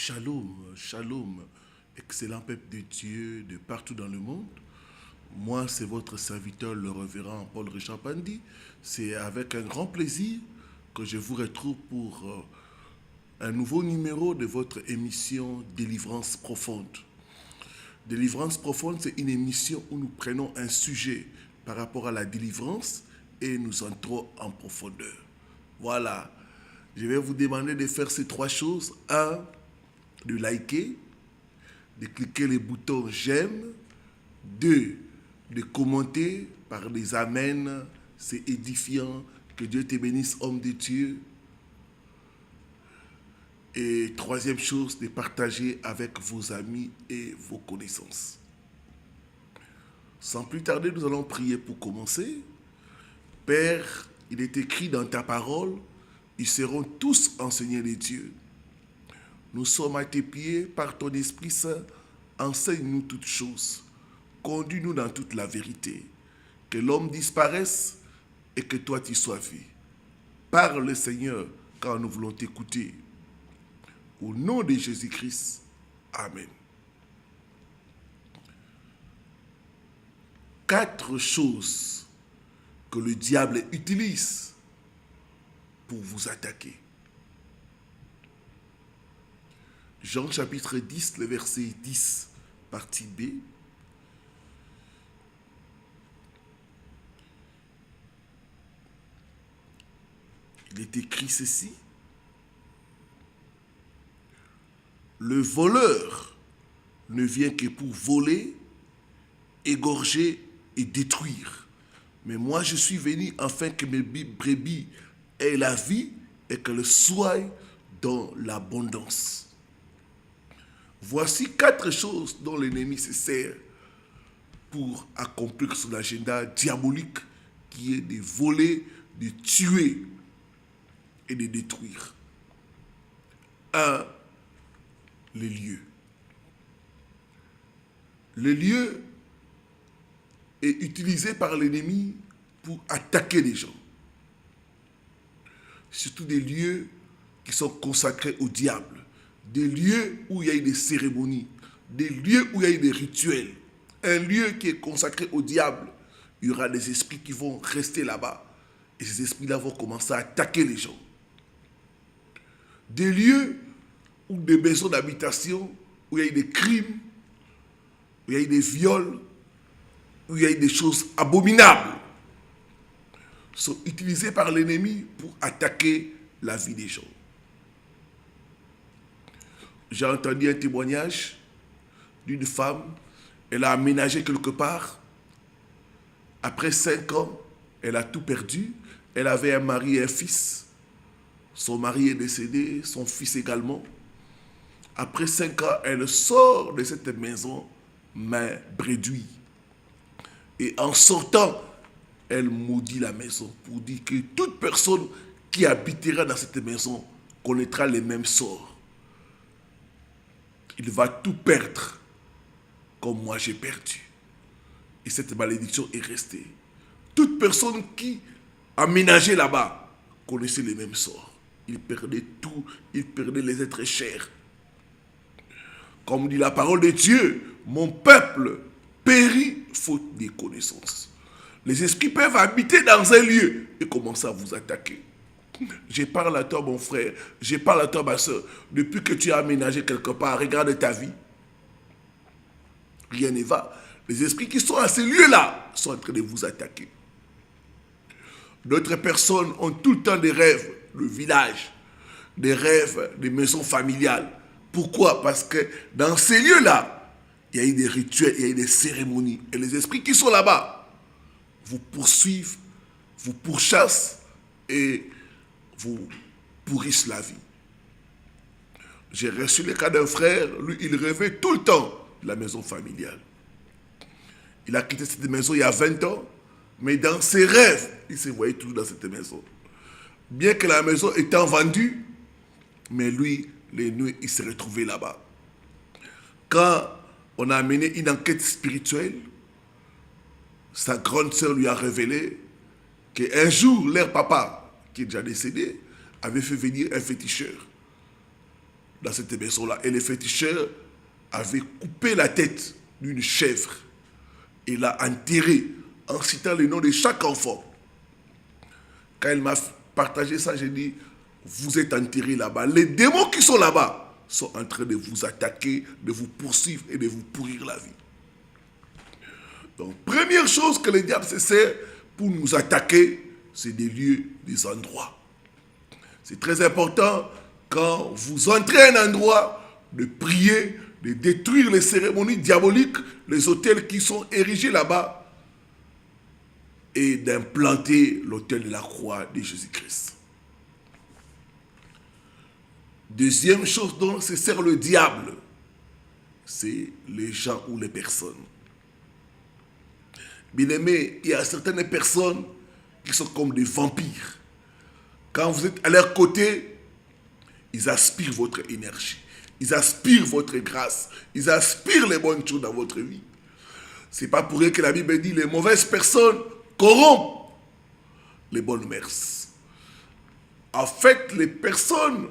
Shalom, shalom, excellent peuple de Dieu de partout dans le monde. Moi, c'est votre serviteur, le révérend Paul Richard Pandi. C'est avec un grand plaisir que je vous retrouve pour un nouveau numéro de votre émission Délivrance profonde. Délivrance profonde, c'est une émission où nous prenons un sujet par rapport à la délivrance et nous entrons en profondeur. Voilà, je vais vous demander de faire ces trois choses. 1, de liker, de cliquer le bouton j'aime. 2, de commenter par des amens, c'est édifiant. Que Dieu te bénisse, homme de Dieu. Et troisième chose, de partager avec vos amis et vos connaissances. Sans plus tarder, nous allons prier pour commencer. Père, il est écrit dans ta parole, ils seront tous enseignés de Dieu. Nous sommes à tes pieds par ton Esprit Saint. Enseigne-nous toutes choses. Conduis-nous dans toute la vérité. Que l'homme disparaisse et que toi tu sois vu. Parle, Seigneur, car nous voulons t'écouter. Au nom de Jésus-Christ. Amen. 4 choses que le diable utilise pour vous attaquer. Jean chapitre 10, le verset 10, partie B. Il est écrit ceci. Le voleur ne vient que pour voler, égorger et détruire. Mais moi je suis venu afin que mes brebis aient la vie et qu'elles soient dans l'abondance. Voici 4 choses dont l'ennemi se sert pour accomplir son agenda diabolique qui est de voler, de tuer et de détruire. 1. Les lieux. Le lieu est utilisé par l'ennemi pour attaquer les gens. Surtout des lieux qui sont consacrés au diable. Des lieux où il y a eu des cérémonies, des lieux où il y a eu des rituels. Un lieu qui est consacré au diable, il y aura des esprits qui vont rester là-bas. Et ces esprits-là vont commencer à attaquer les gens. Des lieux ou des maisons d'habitation où il y a eu des crimes, où il y a eu des viols, où il y a eu des choses abominables, sont utilisés par l'ennemi pour attaquer la vie des gens. J'ai entendu un témoignage d'une femme, elle a aménagé quelque part. Après 5 ans, elle a tout perdu. Elle avait un mari et un fils. Son mari est décédé, son fils également. Après 5 ans, elle sort de cette maison, main bredouille. Et en sortant, elle maudit la maison pour dire que toute personne qui habitera dans cette maison connaîtra les mêmes sorts. Il va tout perdre comme moi j'ai perdu. Et cette malédiction est restée. Toute personne qui aménageait là-bas connaissait les mêmes sorts. Il perdait tout, il perdait les êtres chers. Comme dit la parole de Dieu, mon peuple périt faute de connaissances. Les esprits peuvent habiter dans un lieu et commencer à vous attaquer. Je parle à toi, mon frère, je parle à toi, ma soeur. Depuis que tu as aménagé quelque part, regarde ta vie. Rien ne va. Les esprits qui sont à ces lieux-là sont en train de vous attaquer. D'autres personnes ont tout le temps des rêves, le village, des rêves, des maisons familiales. Pourquoi? Parce que dans ces lieux-là, il y a eu des rituels, il y a eu des cérémonies. Et les esprits qui sont là-bas vous poursuivent, vous pourchassent et vous pourrissent la vie. J'ai reçu le cas d'un frère, lui, il rêvait tout le temps de la maison familiale. Il a quitté cette maison il y a 20 ans, mais dans ses rêves, il se voyait toujours dans cette maison. Bien que la maison étant vendue, mais lui, les nuits, il s'est retrouvé là-bas. Quand on a mené une enquête spirituelle, sa grande sœur lui a révélé qu'un jour, leur papa, qui est déjà décédé, avait fait venir un féticheur. dans cette maison-là. Et les féticheurs avaient coupé la tête d'une chèvre et l'a enterrée en citant le nom de chaque enfant. Quand elle m'a partagé ça, j'ai dit, vous êtes enterrés là-bas. Les démons qui sont là-bas sont en train de vous attaquer, de vous poursuivre et de vous pourrir la vie. Donc, première chose que le diable se sert pour nous attaquer, c'est des lieux, des endroits. C'est très important, quand vous entrez à un endroit, de prier, de détruire les cérémonies diaboliques, les autels qui sont érigés là-bas, et d'implanter l'autel de la croix de Jésus-Christ. Deuxième chose dont se sert le diable, c'est les gens ou les personnes. Bien aimé, il y a certaines personnes qui sont comme des vampires. Quand vous êtes à leur côté, ils aspirent votre énergie, ils aspirent votre grâce, ils aspirent les bonnes choses dans votre vie. C'est pas pour rien que la Bible dit les mauvaises personnes corrompent les bonnes mœurs. En fait, les personnes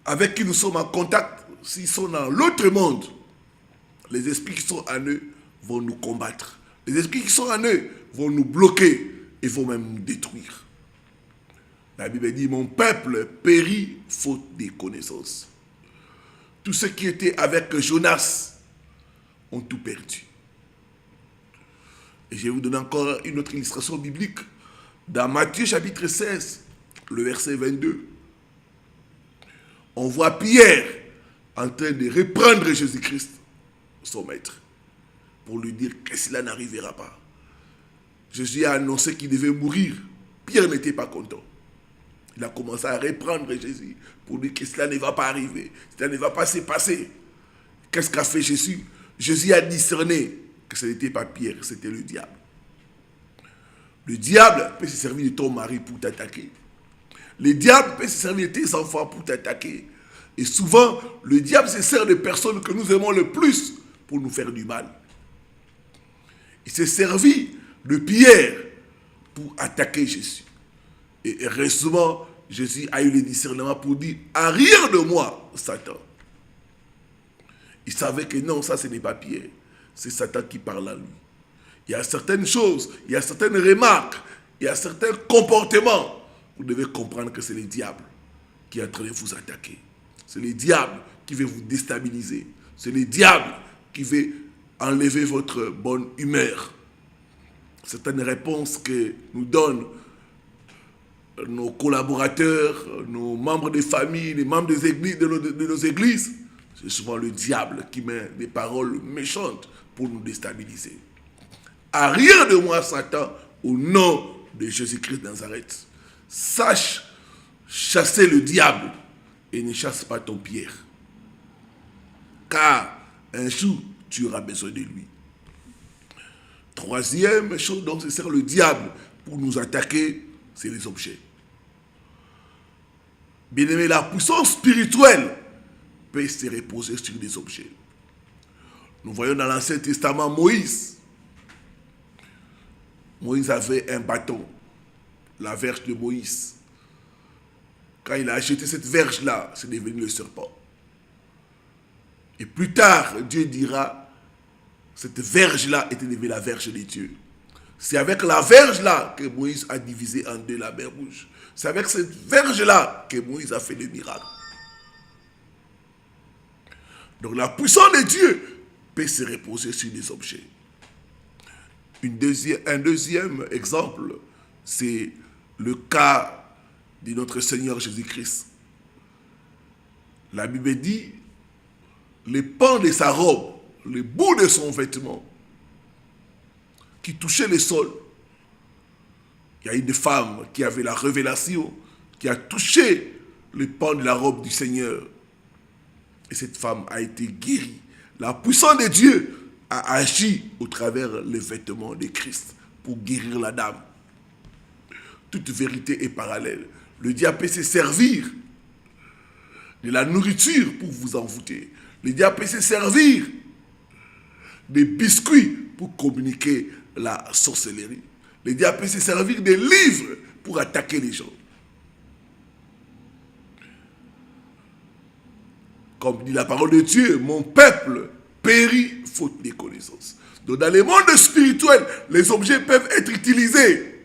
avec qui nous sommes en contact, s'ils sont dans l'autre monde, les esprits qui sont en eux vont nous combattre. Les esprits qui sont en eux vont nous bloquer et vont même nous détruire. La Bible dit, mon peuple périt faute des connaissances. Tous ceux qui étaient avec Jonas ont tout perdu. Et je vais vous donner encore une autre illustration biblique. Dans Matthieu chapitre 16, le verset 22, on voit Pierre en train de reprendre Jésus-Christ, son maître, pour lui dire que cela n'arrivera pas. Jésus a annoncé qu'il devait mourir. Pierre n'était pas content. Il a commencé à reprendre Jésus pour dire que cela ne va pas arriver, cela ne va pas se passer. Qu'est-ce qu'a fait Jésus? Jésus a discerné que ce n'était pas Pierre, c'était le diable. Le diable peut se servir de ton mari pour t'attaquer. Le diable peut se servir de tes enfants pour t'attaquer. Et souvent, le diable se sert de personnes que nous aimons le plus pour nous faire du mal. Il s'est servi de Pierre pour attaquer Jésus. Et heureusement, Jésus a eu le discernement pour dire « Arrière de moi, Satan ». Il savait que non, ça ce n'est pas Pierre. C'est Satan qui parle à lui. Il y a certaines choses, il y a certaines remarques, il y a certains comportements. Vous devez comprendre que c'est le diable qui est en train de vous attaquer. C'est le diable qui veut vous déstabiliser. C'est le diable qui veut enlever votre bonne humeur. Certaines réponses que nous donnent nos collaborateurs, nos membres de famille, les membres des églises, de nos églises, c'est souvent le diable qui met des paroles méchantes pour nous déstabiliser. Arrière de moi, Satan, au nom de Jésus-Christ de Nazareth. Sache chasser le diable et ne chasse pas ton Pierre. Car un jour, tu auras besoin de lui. Troisième chose dont se sert le diable pour nous attaquer, c'est les objets. Bien aimé, la puissance spirituelle peut se reposer sur des objets. Nous voyons dans l'Ancien Testament Moïse. Moïse avait un bâton, la verge de Moïse. Quand il a acheté cette verge-là, c'est devenu le serpent. Et plus tard, Dieu dira, cette verge-là était devenue la verge de Dieu. C'est avec la verge-là que Moïse a divisé en deux la mer Rouge. C'est avec cette verge-là que Moïse a fait des miracles. Donc la puissance de Dieu peut se reposer sur des objets. Un deuxième exemple, c'est le cas de notre Seigneur Jésus-Christ. La Bible dit, les pans de sa robe, les bouts de son vêtement, qui touchaient le sol. Il y a une femme qui avait la révélation, qui a touché le pan de la robe du Seigneur. Et cette femme a été guérie. La puissance de Dieu a agi au travers les vêtements de Christ pour guérir la dame. Toute vérité est parallèle. Le diable peut se servir de la nourriture pour vous envoûter. Le diable peut se servir des biscuits pour communiquer la sorcellerie. Le diable peut se servir des livres pour attaquer les gens. Comme dit la parole de Dieu, mon peuple périt faute de connaissances. Donc dans les mondes spirituels, les objets peuvent être utilisés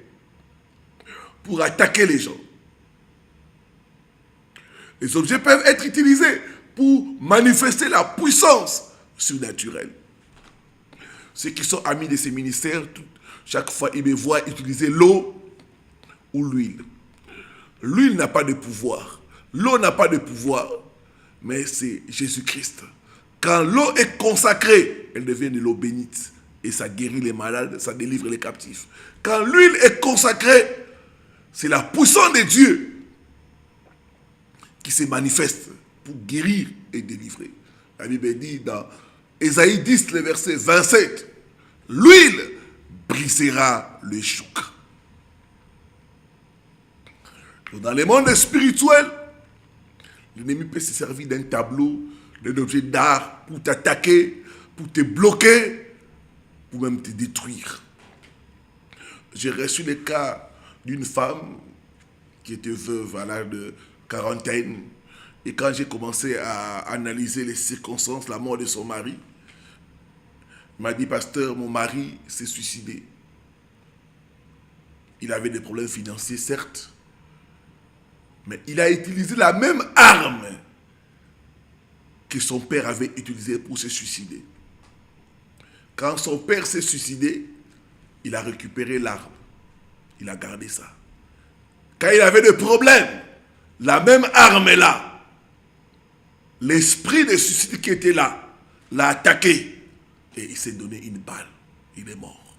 pour attaquer les gens. Les objets peuvent être utilisés pour manifester la puissance surnaturelle. Ceux qui sont amis de ces ministères, chaque fois ils me voient utiliser l'eau ou l'huile. L'huile n'a pas de pouvoir. L'eau n'a pas de pouvoir, mais c'est Jésus-Christ. Quand l'eau est consacrée, elle devient de l'eau bénite. Et ça guérit les malades, ça délivre les captifs. Quand l'huile est consacrée, c'est la puissance de Dieu qui se manifeste pour guérir et délivrer. La Bible dit dans Ésaïe 10, le verset 27, l'huile brisera le chouk. Dans les mondes spirituels, l'ennemi peut se servir d'un tableau, d'un objet d'art pour t'attaquer, pour te bloquer, pour même te détruire. J'ai reçu le cas d'une femme qui était veuve à l'âge de quarantaine. Et quand j'ai commencé à analyser les circonstances, la mort de son mari, il m'a dit, pasteur, mon mari s'est suicidé. Il avait des problèmes financiers, certes, mais il a utilisé la même arme que son père avait utilisée pour se suicider. Quand son père s'est suicidé, il a récupéré l'arme. Il a gardé ça. Quand il avait des problèmes, la même arme-là, l'esprit de suicide qui était là, l'a attaqué. Et il s'est donné une balle. Il est mort.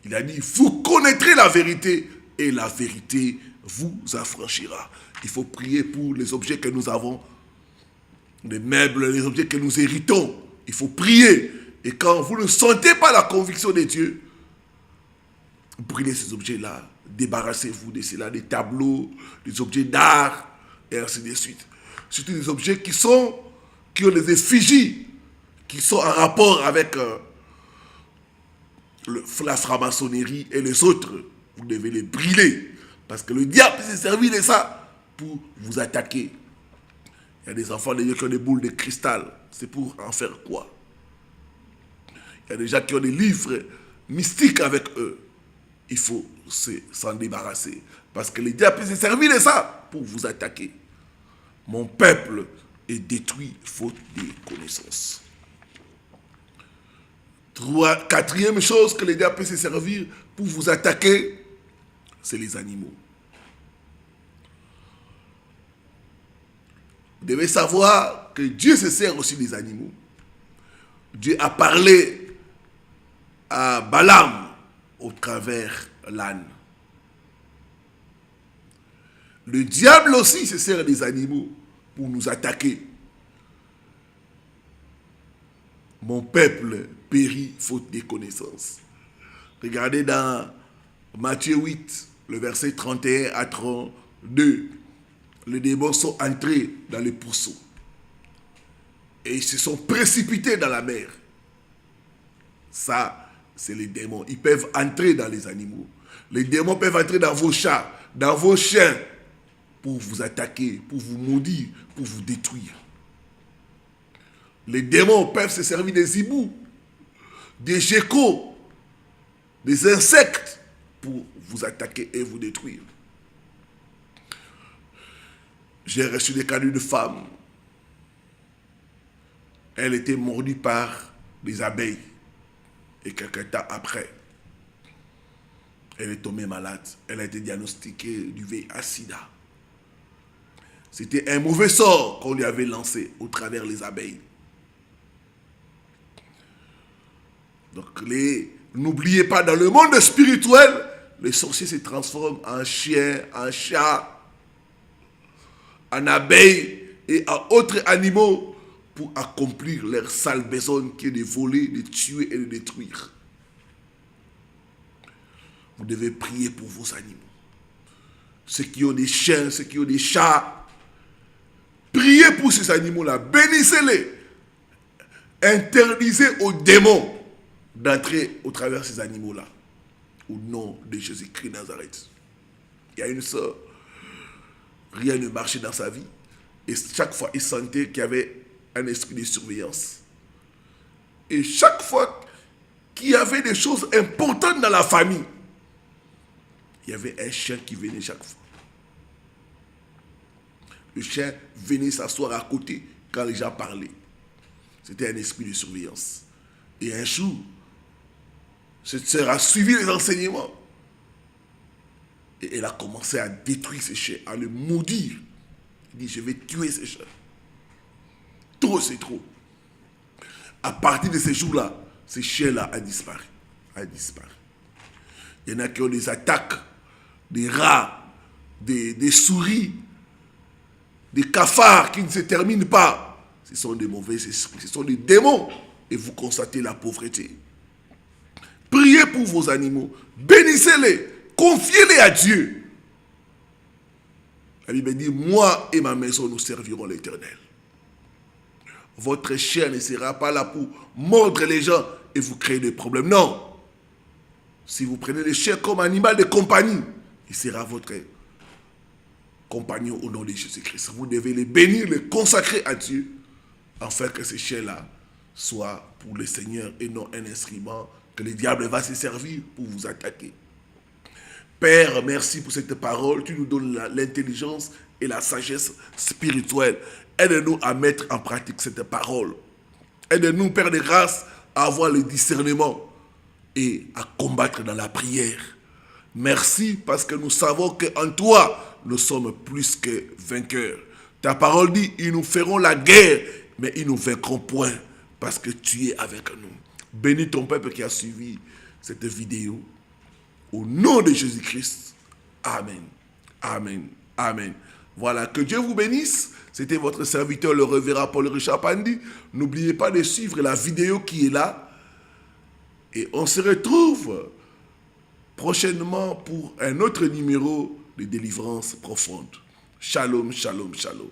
Il a dit, vous connaîtrez la vérité et la vérité vous affranchira. Il faut prier pour les objets que nous avons, les meubles, les objets que nous héritons. Il faut prier. Et quand vous ne sentez pas la conviction de Dieu, brûlez ces objets-là. Débarrassez-vous de cela, des tableaux, des objets d'art, et ainsi de suite. Surtout des objets qui ont des effigies, qui sont en rapport avec la franc-maçonnerie et les autres. Vous devez les brûler. Parce que le diable s'est servi de ça pour vous attaquer. Il y a des enfants de Dieu qui ont des boules de cristal. C'est pour en faire quoi? Il y a des gens qui ont des livres mystiques avec eux. Il faut s'en débarrasser. Parce que le diable s'est servi de ça pour vous attaquer. Mon peuple est détruit faute de connaissances. Quatrième chose que le diable peut se servir pour vous attaquer, c'est les animaux. Vous devez savoir que Dieu se sert aussi des animaux. Dieu a parlé à Balaam au travers l'âne. Le diable aussi se sert des animaux pour nous attaquer. Mon peuple périt faute de connaissances. Regardez dans Matthieu 8, le verset 31 à 32. Les démons sont entrés dans les pourceaux. Et ils se sont précipités dans la mer. Ça, c'est les démons. Ils peuvent entrer dans les animaux. Les démons peuvent entrer dans vos chats, dans vos chiens, pour vous attaquer, pour vous maudire, pour vous détruire. Les démons peuvent se servir des hiboux, des geckos, des insectes, pour vous attaquer et vous détruire. J'ai reçu des cas d'une femme. Elle était mordue par des abeilles. Et quelques temps après, elle est tombée malade. Elle a été diagnostiquée du VIH-Sida. C'était un mauvais sort qu'on lui avait lancé au travers les abeilles. Donc, n'oubliez pas, dans le monde spirituel, les sorciers se transforment en chiens, en chats, en abeilles et en autres animaux pour accomplir leur sale besogne qui est de voler, de tuer et de détruire. Vous devez prier pour vos animaux. Ceux qui ont des chiens, ceux qui ont des chats, priez pour ces animaux-là, bénissez-les. Interdisez aux démons d'entrer au travers de ces animaux-là. Au nom de Jésus-Christ Nazareth. Il y a une sœur rien ne marchait dans sa vie. Et chaque fois, il sentait qu'il y avait un esprit de surveillance. Et chaque fois qu'il y avait des choses importantes dans la famille, il y avait un chien qui venait chaque fois. Le chien venait s'asseoir à côté quand les gens parlaient. C'était un esprit de surveillance. Et un jour, cette sœur a suivi les enseignements. Et elle a commencé à détruire ces chiens, à le maudire. Elle dit, je vais tuer ces chiens. Trop, c'est trop. À partir de ces jours-là, ces chiens-là ont disparu. Il y en a qui ont des attaques, des rats, des souris, des cafards qui ne se terminent pas. Ce sont des mauvais esprits, ce sont des démons. Et vous constatez la pauvreté. Priez pour vos animaux, bénissez-les, confiez-les à Dieu. La Bible dit, moi et ma maison, nous servirons l'Éternel. Votre chien ne sera pas là pour mordre les gens et vous créer des problèmes. Non. Si vous prenez le chien comme animal de compagnie, il sera votre compagnon au nom de Jésus-Christ. Vous devez les bénir, les consacrer à Dieu, afin que ce chien-là soit pour le Seigneur et non un instrument que le diable va se servir pour vous attaquer. Père, merci pour cette parole. Tu nous donnes l'intelligence et la sagesse spirituelle. Aide-nous à mettre en pratique cette parole. Aide-nous, Père de grâce, à avoir le discernement et à combattre dans la prière. Merci parce que nous savons qu'en toi, nous sommes plus que vainqueurs. Ta parole dit, ils nous feront la guerre, mais ils nous vaincront point parce que tu es avec nous. Bénis ton peuple qui a suivi cette vidéo. Au nom de Jésus-Christ. Amen. Amen. Amen. Voilà, que Dieu vous bénisse. C'était votre serviteur, le révérend Paul Richard Pandi. N'oubliez pas de suivre la vidéo qui est là. Et on se retrouve prochainement pour un autre numéro de délivrance profonde. Shalom, shalom, shalom.